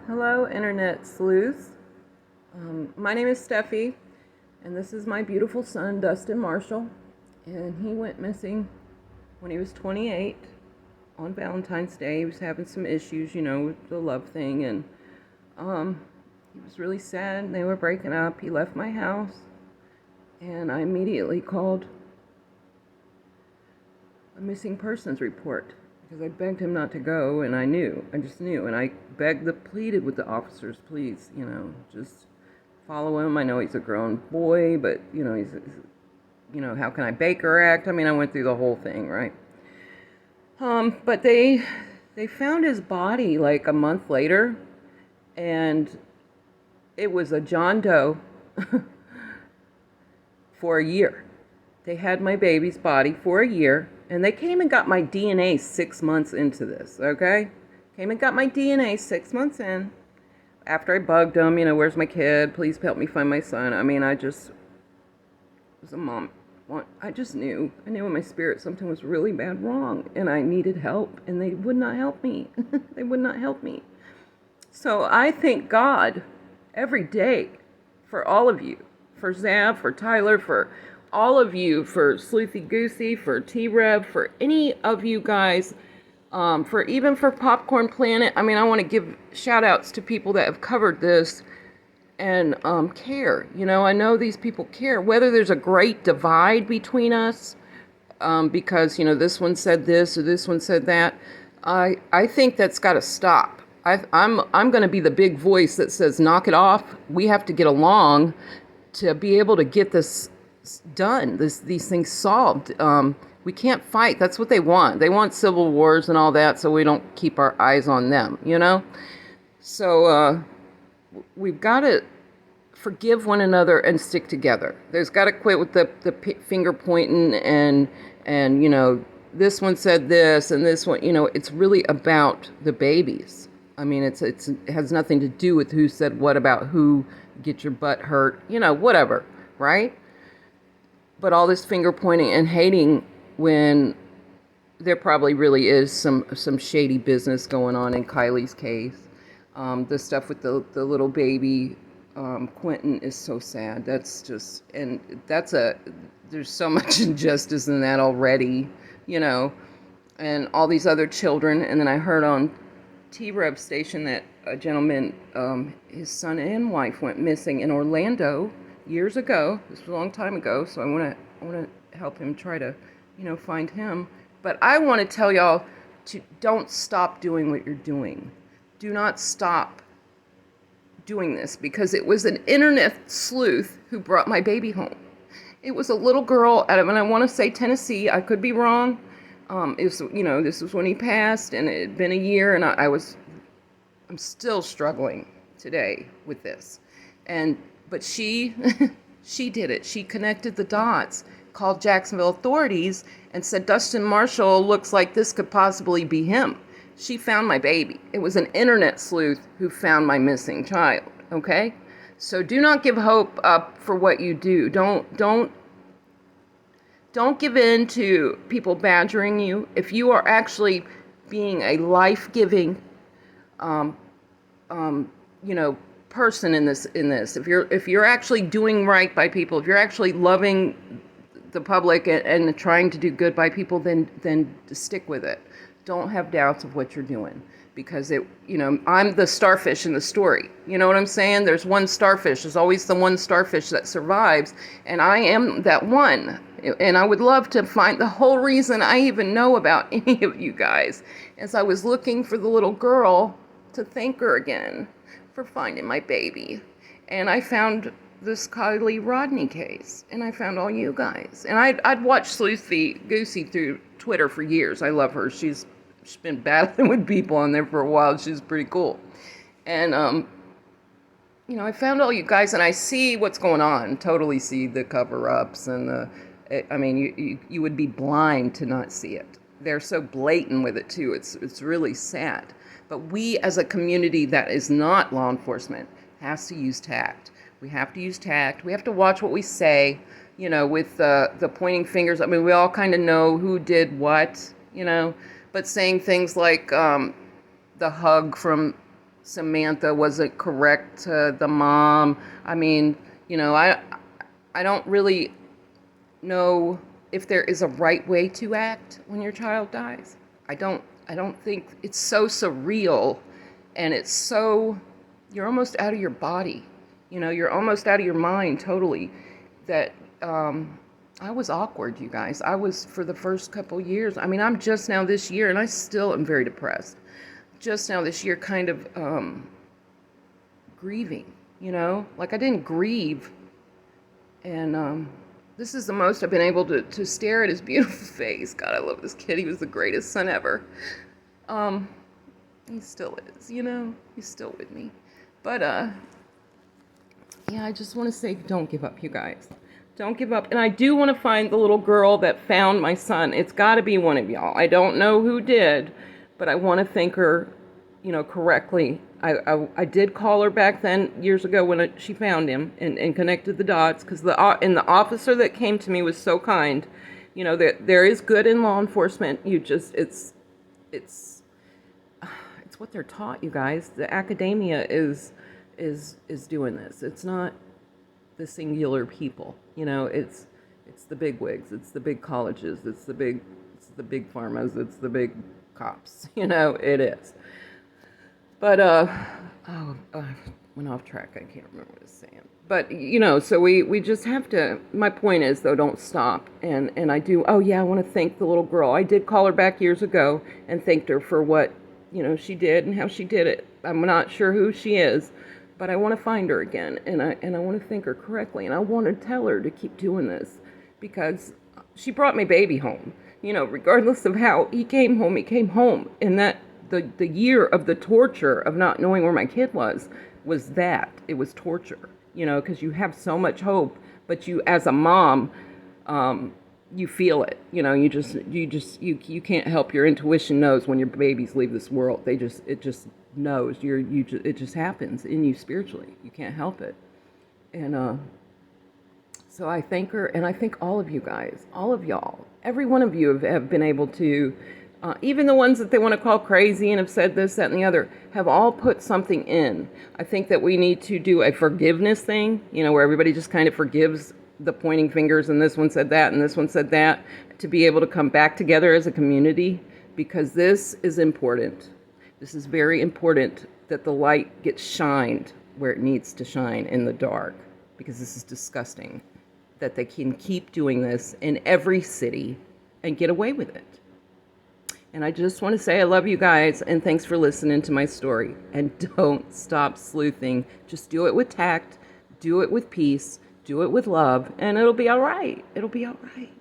Hello, Internet sleuths. My name is Steffi, and this is my beautiful son, Dustin Marshall. And he went missing when he was 28 on Valentine's Day. He was having some issues, with the love thing, and he was really sad. And they were breaking up. He left my house, and I immediately called a missing persons report because I begged him not to go, and I just knew, and I pleaded with the officers, please, just follow him. I know he's a grown boy, but, he's how can I Baker Act? I mean, I went through the whole thing, right? But they found his body like a month later, and it was a John Doe for a year. They had my baby's body for a year, and they came and got my DNA 6 months into this, okay? Came and got my DNA 6 months in. After I bugged them, where's my kid? Please help me find my son. I mean, I just was a mom. I just knew. I knew in my spirit something was really bad wrong, and I needed help, and they would not help me. They would not help me. So I thank God every day for all of you, for Zav, for Tyler, for all of you, for Sleuthy Goosey, for T-Rev, for any of you guys, for PopcornedPlanet. I mean, I want to give shout outs to people that have covered this and care. I know these people care, whether there's a great divide between us, because, this one said this or this one said that. I think that's got to stop. I'm going to be the big voice that says, knock it off. We have to get along to be able to get this done, these things solved. We can't fight. That's what they want. They want civil wars and all that, so we don't keep our eyes on them, So we've got to forgive one another and stick together. There's got to quit with the finger pointing and this one said this and this one. It's really about the babies. I mean, it has nothing to do with who said what about who, get your butt hurt, whatever, right? But all this finger pointing and hating when there probably really is some shady business going on in Kylie's case. The stuff with the little baby, Quentin, is so sad. There's so much injustice in that already, and all these other children. And then I heard on T-Rev station that a gentleman, his son and wife went missing in Orlando years ago. This was a long time ago, so I want to help him try to, find him. But I want to tell y'all to don't stop doing what you're doing. Do not stop doing this, because it was an internet sleuth who brought my baby home. It was a little girl out of, and I want to say Tennessee. I could be wrong. This was when he passed, and it had been a year, and I'm still struggling today with this. But she did it. She connected the dots, called Jacksonville authorities, and said, Dustin Marshall looks like this could possibly be him. She found my baby. It was an internet sleuth who found my missing child, okay? So do not give hope up for what you do. Don't give in to people badgering you. If you are actually being a life-giving, person in this, if you're actually doing right by people, if you're actually loving the public and trying to do good by people, then stick with it. Don't have doubts of what you're doing, because I'm the starfish in the story. You know what I'm saying? There's one starfish. There's always the one starfish that survives, and I am that one. And I would love to find the whole reason I even know about any of you guys, as I was looking for the little girl to thank her again for finding my baby. And I found this Kylie Rodney case, and I found all you guys. And I'd watched Sleuthy Goosey through Twitter for years. I love her. She's been battling with people on there for a while. She's pretty cool. And, I found all you guys, and I see what's going on. Totally see the cover-ups and you would be blind to not see it. They're so blatant with it, too. It's really sad. But we, as a community that is not law enforcement, has to use tact. We have to use tact. We have to watch what we say, with the pointing fingers. I mean, we all kind of know who did what, but saying things like the hug from Samantha wasn't correct to the mom. I mean, I don't really know if there is a right way to act when your child dies. I don't think it's so surreal, and it's so, you're almost out of your body. You're almost out of your mind totally. That I was awkward, you guys. I was for the first couple years. I mean, I'm just now this year, and I still am very depressed. Just now this year, kind of grieving. Like I didn't grieve, and this is the most I've been able to stare at his beautiful face. God, I love this kid. He was the greatest son ever. He still is, he's still with me. But yeah, I just want to say, don't give up, you guys. Don't give up. And I do want to find the little girl that found my son. It's got to be one of y'all. I don't know who did, but I want to thank her, correctly. I did call her back then, years ago, when she found him and connected the dots, because the officer that came to me was so kind. That there is good in law enforcement. It's what they're taught, you guys. The academia is doing this. It's not the singular people. It's the big wigs, it's the big colleges, it's the big pharmas, it's the big cops. It is. But I went off track. I can't remember what I was saying. But so we just have to. My point is, though, don't stop. And I do. Oh yeah, I want to thank the little girl. I did call her back years ago and thanked her for what she did and how she did it. I'm not sure who she is, but I want to find her again, and I want to thank her correctly, and I want to tell her to keep doing this, because she brought my baby home. Regardless of how he came home, and that the year of the torture of not knowing where my kid was that it was torture. Because you have so much hope, but you, as a mom, you feel it. You can't help. Your intuition knows when your babies leave this world. It just knows. It just happens in you spiritually. You can't help it. And so I thank her, and I thank all of you guys, all of y'all. Every one of you have been able to, even the ones that they want to call crazy and have said this, that, and the other, have all put something in. I think that we need to do a forgiveness thing, where everybody just kind of forgives the pointing fingers, and this one said that, and this one said that, to be able to come back together as a community, because this is important. This is very important, that the light gets shined where it needs to shine in the dark, because this is disgusting that they can keep doing this in every city and get away with it. And I just want to say I love you guys, and thanks for listening to my story. And don't stop sleuthing. Just do it with tact, do it with peace, do it with love, and it'll be all right. It'll be all right.